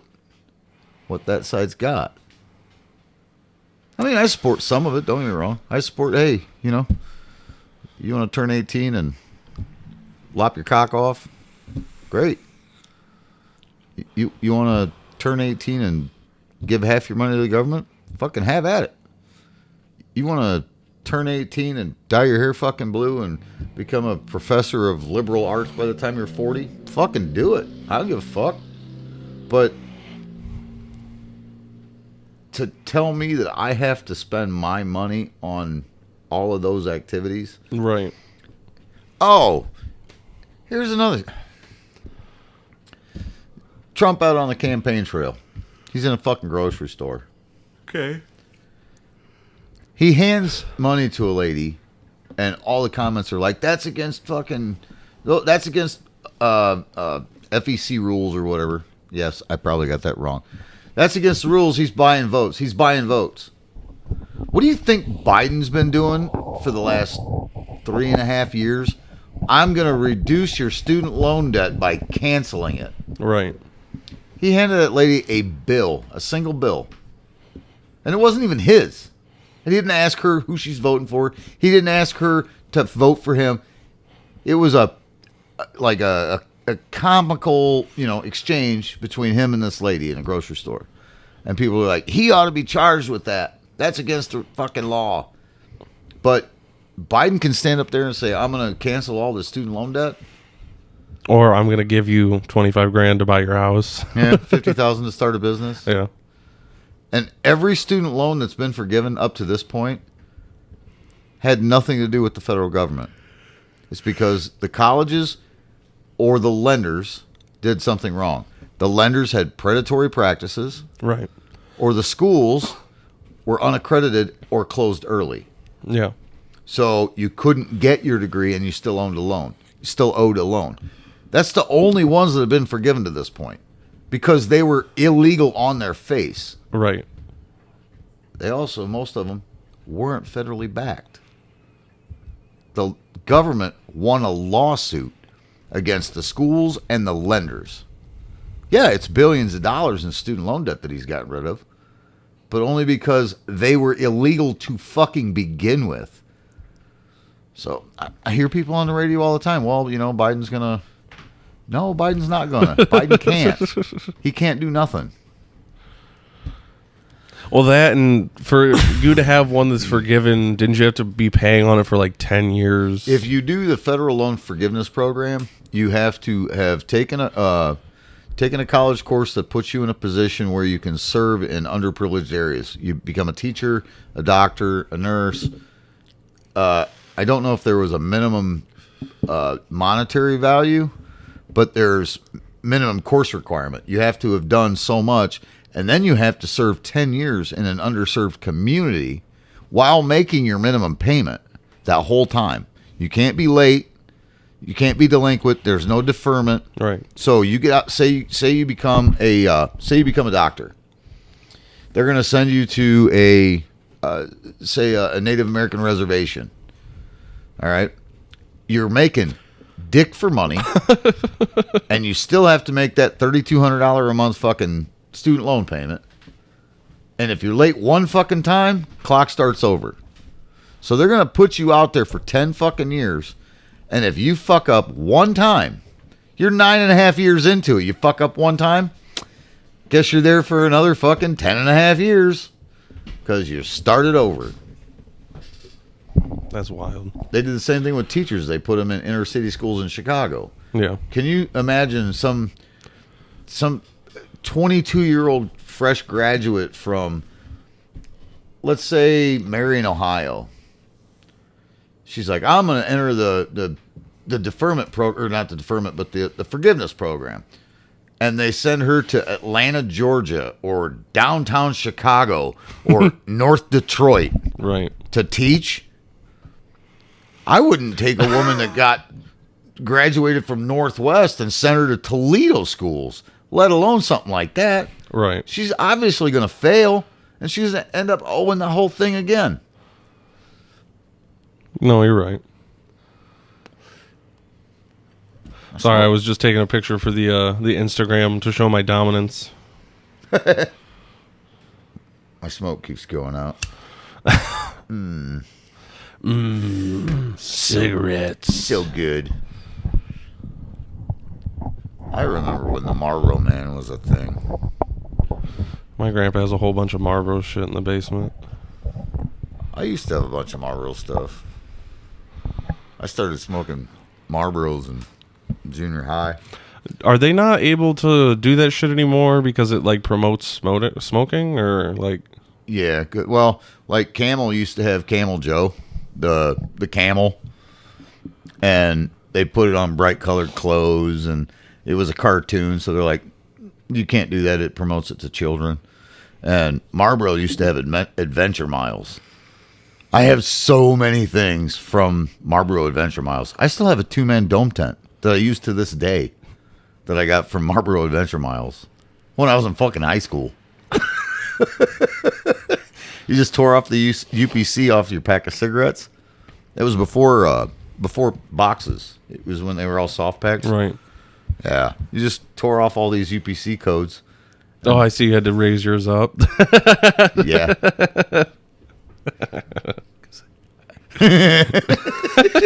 what that side's got? I mean, I support some of it. Don't get me wrong. I support. Hey, you know, you want to turn 18 and lop your cock off? Great. You want to turn 18 and give half your money to the government? Fucking have at it. You want to turn 18 and dye your hair fucking blue and become a professor of liberal arts by the time you're 40? Fucking do it. I don't give a fuck. But to tell me that I have to spend my money on all of those activities. Right. Oh, here's another. Trump out on the campaign trail. He's in a fucking grocery store. Okay. He hands money to a lady, and all the comments are like, that's against FEC rules or whatever. Yes, I probably got that wrong. That's against the rules. He's buying votes. What do you think Biden's been doing for the last 3.5 years? I'm going to reduce your student loan debt by canceling it. Right. He handed that lady a bill, a single bill. And it wasn't even his. He didn't ask her who she's voting for. He didn't ask her to vote for him. It was a comical, exchange between him and this lady in a grocery store. And people were like, he ought to be charged with that. That's against the fucking law. But Biden can stand up there and say, I'm going to cancel all the student loan debt. Or I'm going to give you $25,000 to buy your house. Yeah, $50,000 to start a business. Yeah. And every student loan that's been forgiven up to this point had nothing to do with the federal government. It's because the colleges or the lenders did something wrong. The lenders had predatory practices. Right. Or the schools were unaccredited or closed early. Yeah. So you couldn't get your degree and you still owed a loan. You still owed a loan. That's the only ones that have been forgiven to this point because they were illegal on their face. Right. They also, most of them, weren't federally backed. The government won a lawsuit against the schools and the lenders. Yeah, it's billions of dollars in student loan debt that he's gotten rid of, but only because they were illegal to fucking begin with. So I hear people on the radio all the time, well, Biden's going to... No, Biden's not going to. Biden can't. He can't do nothing. Well, that, and for you to have one that's forgiven, didn't you have to be paying on it for like 10 years? If you do the federal loan forgiveness program, you have to have taken a college course that puts you in a position where you can serve in underprivileged areas. You become a teacher, a doctor, a nurse. I don't know if there was a minimum monetary value, but there's minimum course requirement. You have to have done so much, and then you have to serve 10 years in an underserved community while making your minimum payment that whole time. You can't be late. You can't be delinquent. There's no deferment. Right. So you get out. Say you become a doctor. They're going to send you to a Native American reservation. All right. You're making dick for money, and you still have to make that $3,200 a month fucking student loan payment. And if you're late one fucking time, clock starts over. So they're going to put you out there for 10 fucking years. And if you fuck up one time, you're 9.5 years into it. You fuck up one time, guess you're there for another fucking 10.5 years because you started over. That's wild. They did the same thing with teachers. They put them in inner city schools in Chicago. Yeah. Can you imagine some 22-year-old fresh graduate from, let's say, Marion, Ohio? She's like, I'm going to enter the deferment program, or not the deferment, but the forgiveness program. And they send her to Atlanta, Georgia, or downtown Chicago, or North Detroit. Right. To teach. I wouldn't take a woman that graduated from Northwest and sent her to Toledo schools, let alone something like that. Right. She's obviously going to fail, and she's going to end up owing the whole thing again. No, you're right. Sorry, I was just taking a picture for the Instagram to show my dominance. My smoke keeps going out. Cigarettes. So good. I remember when the Marlboro Man was a thing. My grandpa has a whole bunch of Marlboro shit in the basement. I used to have a bunch of Marlboro stuff. I started smoking Marlboros in junior high. Are they not able to do that shit anymore because it like promotes smoking or like? Yeah, good. Well, like Camel used to have Camel Joe, the camel, and they put it on bright colored clothes, and it was a cartoon, so they're like, you can't do that. It promotes it to children. And Marlboro used to have Adventure Miles. I have so many things from Marlboro Adventure Miles. I still have a 2-man dome tent that I use to this day that I got from Marlboro Adventure Miles when I was in fucking high school. You just tore off the UPC off your pack of cigarettes. It was before boxes. It was when they were all soft packs. Right. Yeah. You just tore off all these UPC codes. Oh, I see. You had to raise yours up. Yeah.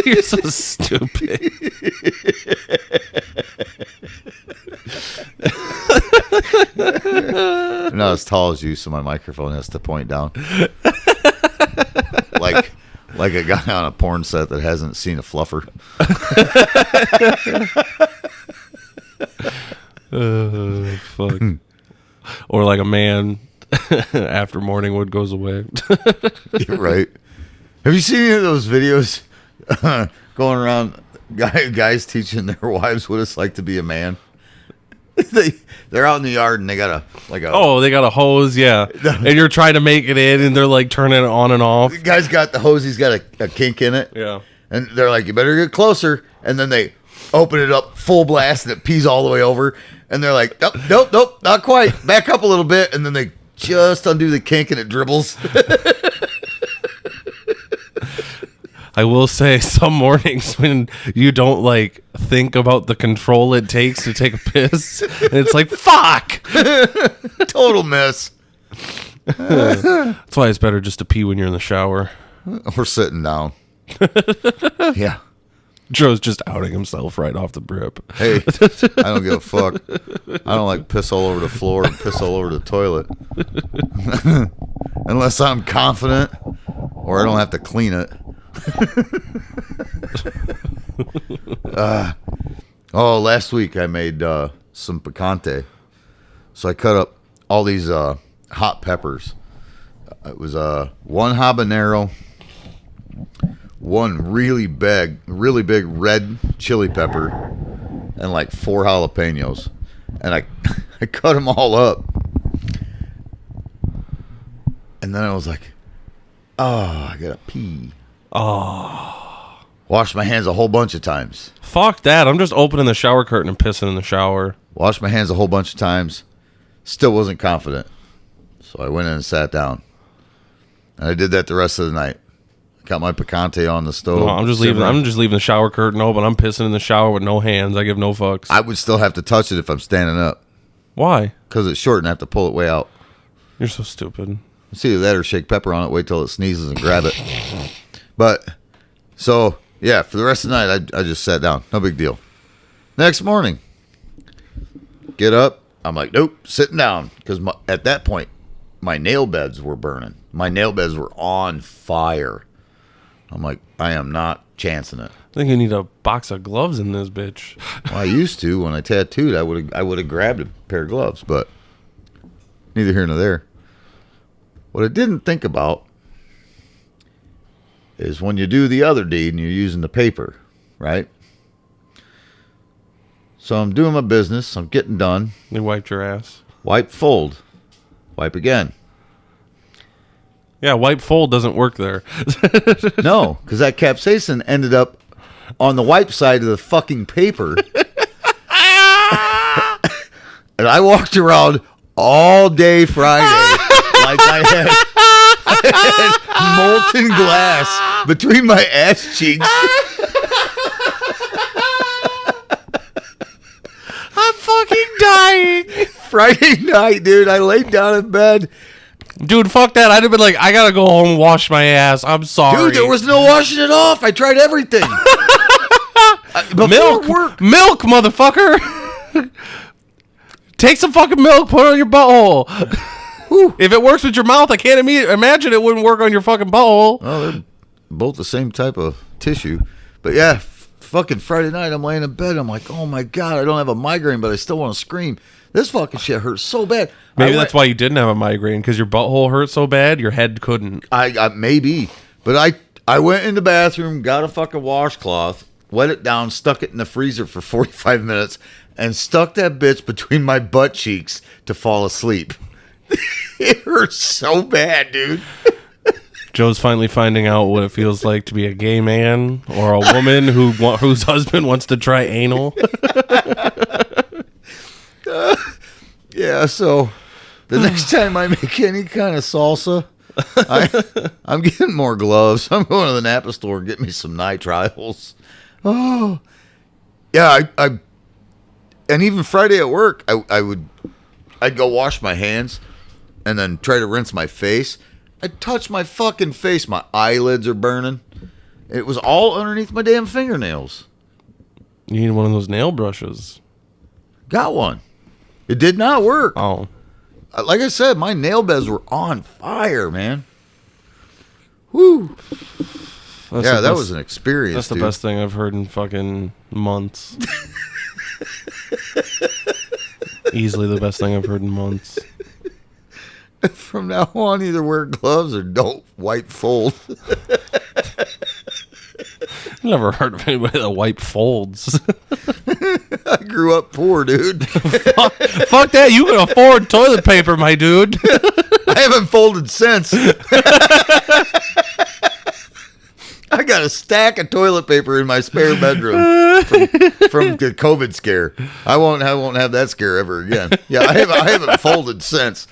You're so stupid. I'm not as tall as you, so my microphone has to point down. like a guy on a porn set that hasn't seen a fluffer. Fuck. Or like a man after morning wood goes away. You're right. Have you seen any of those videos going around? Guys teaching their wives what it's like to be a man. They're out in the yard and they got a they got a hose, yeah, and you're trying to make it in, and they're like turning it on and off. The guy's got the hose. He's got a kink in it. Yeah, and they're like, you better get closer. And then they open it up full blast and it pees all the way over. And they're like, nope, not quite. Back up a little bit, and then they just undo the kink and it dribbles. I will say some mornings when you don't like think about the control it takes to take a piss, and it's like, fuck! Total mess. That's why it's better just to pee when you're in the shower. Or sitting down. Yeah. Joe's just outing himself right off the rip. Hey, I don't give a fuck. I don't like piss all over the floor and piss all over the toilet. Unless I'm confident or I don't have to clean it. Last week I made some picante. So I cut up all these hot peppers. It was one habanero, one really big red chili pepper, and like 4 jalapenos. And I cut them all up. And then I was like, oh, I gotta pee. Oh. Washed my hands a whole bunch of times. Fuck that. I'm just opening the shower curtain and pissing in the shower. Washed my hands a whole bunch of times. Still wasn't confident. So I went in and sat down. And I did that the rest of the night. Got my picante on the stove. No, I'm just leaving the shower curtain open. I'm pissing in the shower with no hands. I give no fucks. I would still have to touch it if I'm standing up. Why? Because it's short and I have to pull it way out. You're so stupid. It's either that or shake pepper on it, wait till it sneezes and grab it. But, so, yeah, for the rest of the night, I just sat down. No big deal. Next morning, get up. I'm like, nope, sitting down. Because at that point, my nail beds were burning. My nail beds were on fire. I'm like, I am not chancing it. I think you need a box of gloves in this bitch. Well, I used to. When I tattooed, I would have grabbed a pair of gloves. But neither here nor there. What I didn't think about is when you do the other deed and you're using the paper, right? So I'm doing my business. I'm getting done. They wiped your ass. Wipe, fold. Wipe again. Yeah, wipe, fold doesn't work there. No, because that capsaicin ended up on the wipe side of the fucking paper. And I walked around all day Friday. Like I had molten glass between my ass cheeks. I'm fucking dying. Friday night, dude. I laid down in bed. Dude, fuck that. I'd have been like, I gotta go home and wash my ass. I'm sorry. Dude, there was no washing it off. I tried everything. Milk. Work. Milk, motherfucker. Take some fucking milk, put it on your butthole. If it works with your mouth, I can't imagine it wouldn't work on your fucking butthole. Well, they're both the same type of tissue. But yeah, fucking Friday night, I'm laying in bed. I'm like, oh my God, I don't have a migraine, but I still want to scream. This fucking shit hurts so bad. Maybe that's why you didn't have a migraine, because your butthole hurt so bad, your head couldn't. I maybe. But I went in the bathroom, got a fucking washcloth, wet it down, stuck it in the freezer for 45 minutes, and stuck that bitch between my butt cheeks to fall asleep. It hurts so bad, dude. Joe's finally finding out what it feels like to be a gay man or a woman whose husband wants to try anal. Yeah, so the next time I make any kind of salsa, I'm getting more gloves. I'm going to the Napa store and get me some nitriles. Oh, yeah. And even Friday at work, I'd go wash my hands and then try to rinse my face. I'd touch my fucking face. My eyelids are burning. It was all underneath my damn fingernails. You need one of those nail brushes. Got one. It did not work. Oh. Like I said, my nail beds were on fire, man. Woo. That was an experience. That's the best thing I've heard in fucking months. Easily the best thing I've heard in months. From now on, either wear gloves or don't wipe fold. Never heard of anybody that wipe folds. I grew up poor, dude. Fuck that. You can afford toilet paper, my dude. I haven't folded since. I got a stack of toilet paper in my spare bedroom from the COVID scare. I won't have that scare ever again. Yeah, I haven't folded since.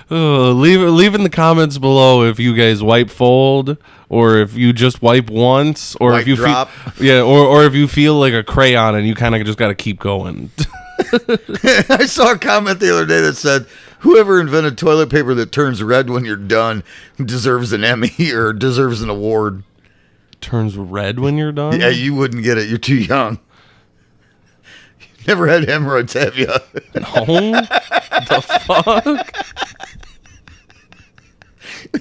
Leave in the comments below if you guys wipe fold, or if you just wipe once, or Wipe if you drop. or if you feel like a crayon and you kind of just got to keep going. I saw a comment the other day that said, whoever invented toilet paper that turns red when you're done deserves an Emmy or deserves an award. Turns red when you're done? Yeah, you wouldn't get it. You're too young. You never had hemorrhoids, have you? No. The fuck?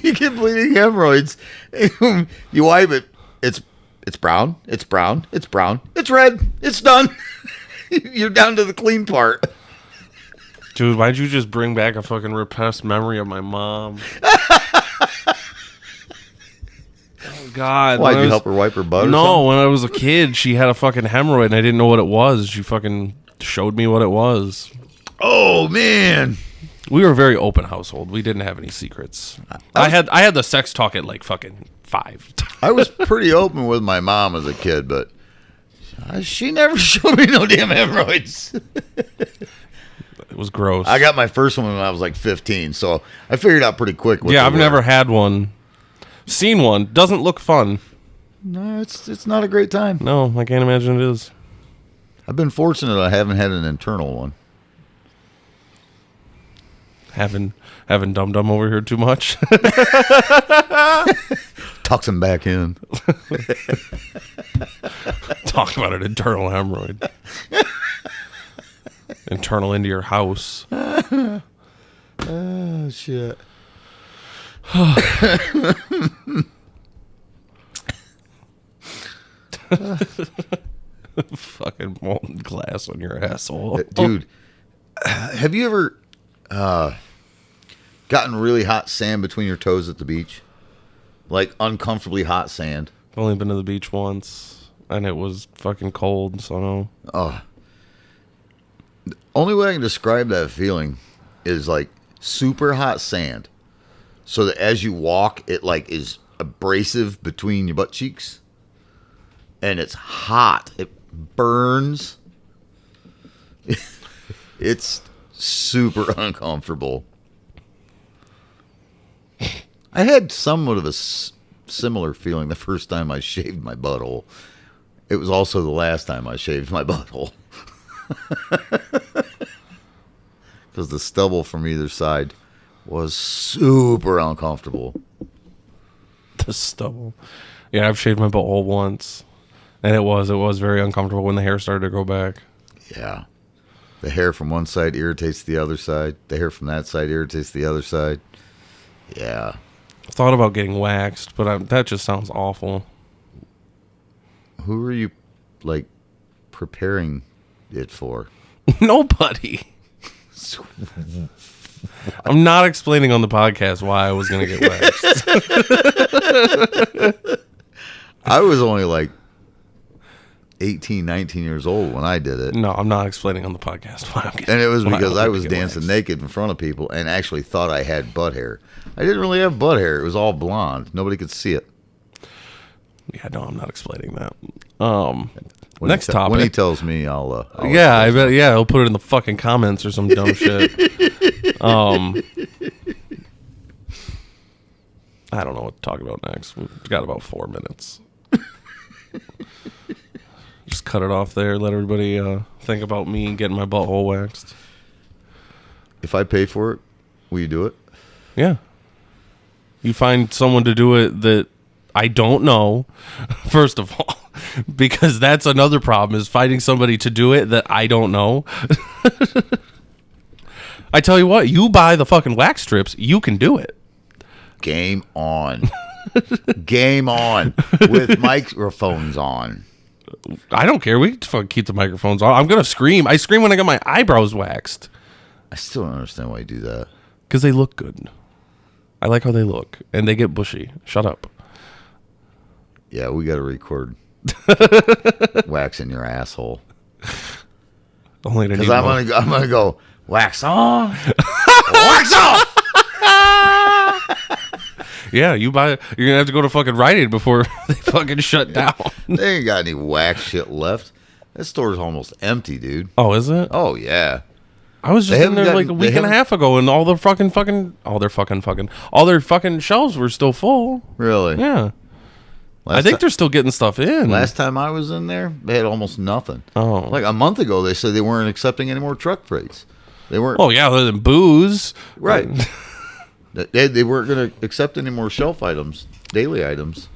You get bleeding hemorrhoids. You wipe it. It's brown. It's brown. It's brown. It's red. It's done. You're down to the clean part. Dude, why'd you just bring back a fucking repressed memory of my mom? Oh, God. Why'd you help her wipe her butt? No, when I was a kid, she had a fucking hemorrhoid and I didn't know what it was. She fucking showed me what it was. Oh, man. We were a very open household. We didn't have any secrets. I had the sex talk at like fucking 5. I was pretty open with my mom as a kid, but she never showed me no damn hemorrhoids. It was gross. I got my first one when I was like 15, so I figured out pretty quick. Yeah, I've never had one. Seen one. Doesn't look fun. No, it's not a great time. No, I can't imagine it is. I've been fortunate I haven't had an internal one. Having Dum Dum over here too much. Tucks him back in. Talk about an internal hemorrhoid. Internal into your house. Oh, shit. Fucking molten glass on your asshole. Dude, have you ever gotten really hot sand between your toes at the beach? Like uncomfortably hot sand? I've only been to the beach once, and it was fucking cold, so no. Oh. The only way I can describe that feeling is like super hot sand. So that as you walk, it like is abrasive between your butt cheeks. And it's hot. It burns. It's super uncomfortable. I had somewhat of a similar feeling the first time I shaved my butthole. It was also the last time I shaved my butthole. Because the stubble from either side was super uncomfortable. The stubble. Yeah, I've shaved my butthole once. And it was very uncomfortable when the hair started to grow back. Yeah. The hair from one side irritates the other side. The hair from that side irritates the other side. Yeah. I thought about getting waxed, but that just sounds awful. Who are you, like, preparing it for? Nobody. I'm not explaining on the podcast why I was going to get waxed. I was only like 18, 19 years old when I did it. No, I'm not explaining on the podcast why I'm getting. And it was why because I'm I was gonna get dancing waxed. naked in front of people and actually thought I had butt hair. I didn't really have butt hair. It was all blonde. Nobody could see it. Yeah, no, I'm not explaining that. When Next topic. When he tells me, I'll Yeah, I bet. Yeah, he'll put it in the fucking comments or some dumb shit. I don't know what to talk about next. We've got about 4 minutes. Just cut it off there. Let everybody think about me getting my butthole waxed. If I pay for it, will you do it? Yeah. You find someone to do it that I don't know, first of all, because that's another problem, is finding somebody to do it that I don't know. I tell you what, you buy the fucking wax strips, you can do it. Game on. Game on. With microphones on. I don't care. We can fucking keep the microphones on. I'm going to scream. I scream when I get my eyebrows waxed. I still don't understand why you do that. Because they look good. I like how they look. And they get bushy. Shut up. Yeah, we got to record waxing your asshole. Only to Because need I'm more. gonna go wax on, wax off. Yeah, you're going to have to go to fucking Rite Aid before they fucking shut down. They ain't got any wax shit left. That store's almost empty, dude. Oh, is it? Oh yeah. I was just They in there haven't like a gotten- week they and a half ago, and all their fucking shelves were still full. Really? Yeah. I Last think ti- they're still getting stuff in. Last time I was in there, they had almost nothing. Oh. Like a month ago, they said they weren't accepting any more truck freights. They weren't. Oh, yeah, other than booze. Right. They weren't going to accept any more shelf items, daily items.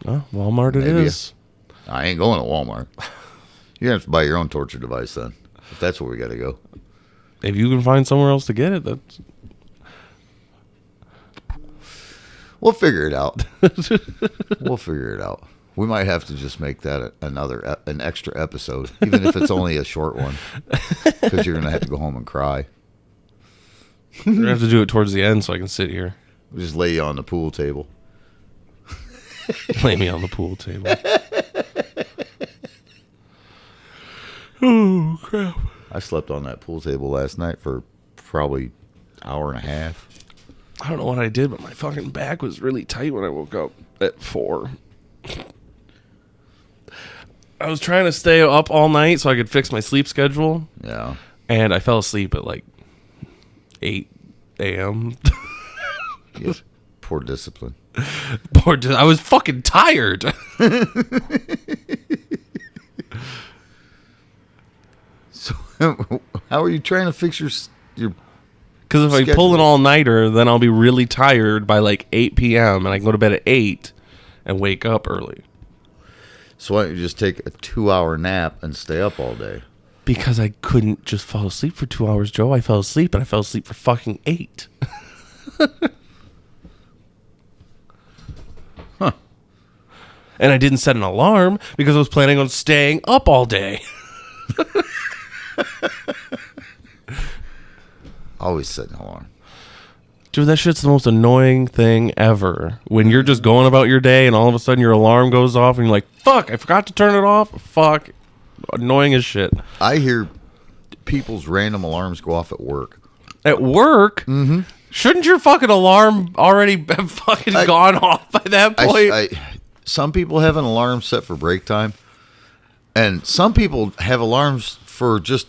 Oh, Walmart it Maybe. is. I ain't going to Walmart. You're going to have to buy your own torture device then, if that's where we got to go. If you can find somewhere else to get it, that's... We'll figure it out. We'll figure it out. We might have to just make that an extra episode, even if it's only a short one, because you're going to have to go home and cry. We're going to have to do it towards the end so I can sit here. We'll just lay you on the pool table. Lay me on the pool table. Oh, crap. I slept on that pool table last night for probably an hour and a half. I don't know what I did, but my fucking back was really tight when I woke up at 4. I was trying to stay up all night so I could fix my sleep schedule, Yeah. and I fell asleep at like 8 a.m. Yeah. Poor discipline. I was fucking tired. So, how are you trying to fix your Because if I pull an Schedule. all-nighter, then I'll be really tired by like 8 p.m. and I can go to bed at 8 and wake up early. So why don't you just take a 2-hour nap and stay up all day? Because I couldn't just fall asleep for 2 hours, Joe. I fell asleep, and I fell asleep for fucking 8. Huh. And I didn't set an alarm because I was planning on staying up all day. Always set an alarm. Dude, that shit's the most annoying thing ever. When you're just going about your day and all of a sudden your alarm goes off and you're like, fuck, I forgot to turn it off. Fuck. Annoying as shit. I hear people's random alarms go off at work. At work? Mm-hmm. Shouldn't your fucking alarm already have fucking gone off by that point? Some people have an alarm set for break time, and some people have alarms for just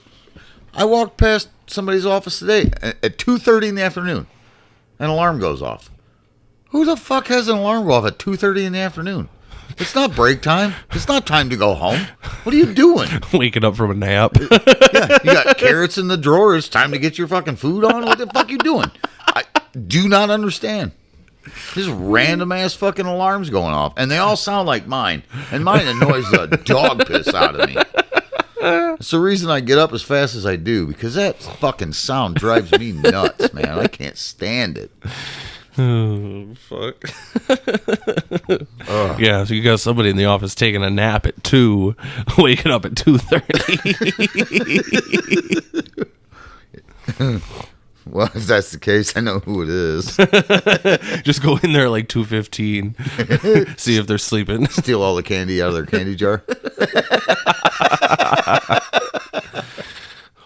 I walked past somebody's office today at 2:30 in the afternoon. An alarm goes off. Who the fuck has an alarm go off at 2:30 in the afternoon? It's not break time. It's not time to go home. What are you doing? Waking up from a nap. Yeah, you got carrots in the drawer. It's time to get your fucking food on. What the fuck you doing? I do not understand. Just random ass fucking alarms going off, and they all sound like mine. And mine annoys the dog piss out of me. It's the reason I get up as fast as I do, because that fucking sound drives me nuts, man. I can't stand it. Oh, fuck. Yeah, so you got somebody in the office taking a nap at 2, waking up at 2:30. Well, if that's the case, I know who it is. Just go in there at like 2:15, see if they're sleeping. Steal all the candy out of their candy jar.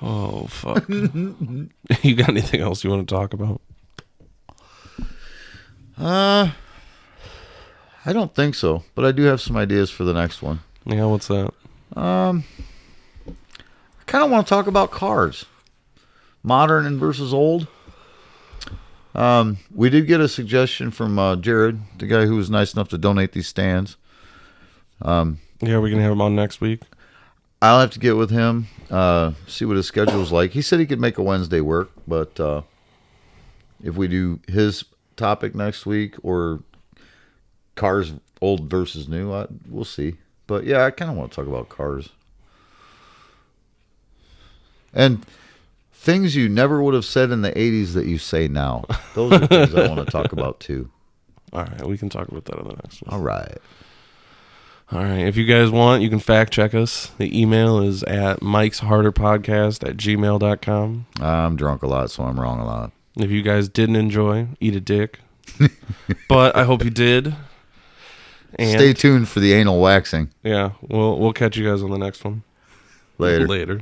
Oh, fuck. You got anything else you want to talk about? I don't think so, but I do have some ideas for the next one. Yeah, what's that? I kind of want to talk about cars. Modern and versus old. We did get a suggestion from Jared, the guy who was nice enough to donate these stands. Yeah, we can have him on next week. I'll have to get with him, see what his schedule's like. He said he could make a Wednesday work, but if we do his topic next week or cars old versus new, we'll see. But yeah, I kind of want to talk about cars. And things you never would have said in the 80s that you say now. Those are things I want to talk about too. All right, we can talk about that on the next one. All right. All right, if you guys want, you can fact check us. The email is at mikesharderpodcast@gmail.com. I'm drunk a lot, so I'm wrong a lot. If you guys didn't enjoy, eat a dick. But I hope you did. And stay tuned for the anal waxing. Yeah, we'll catch you guys on the next one. Later. Later.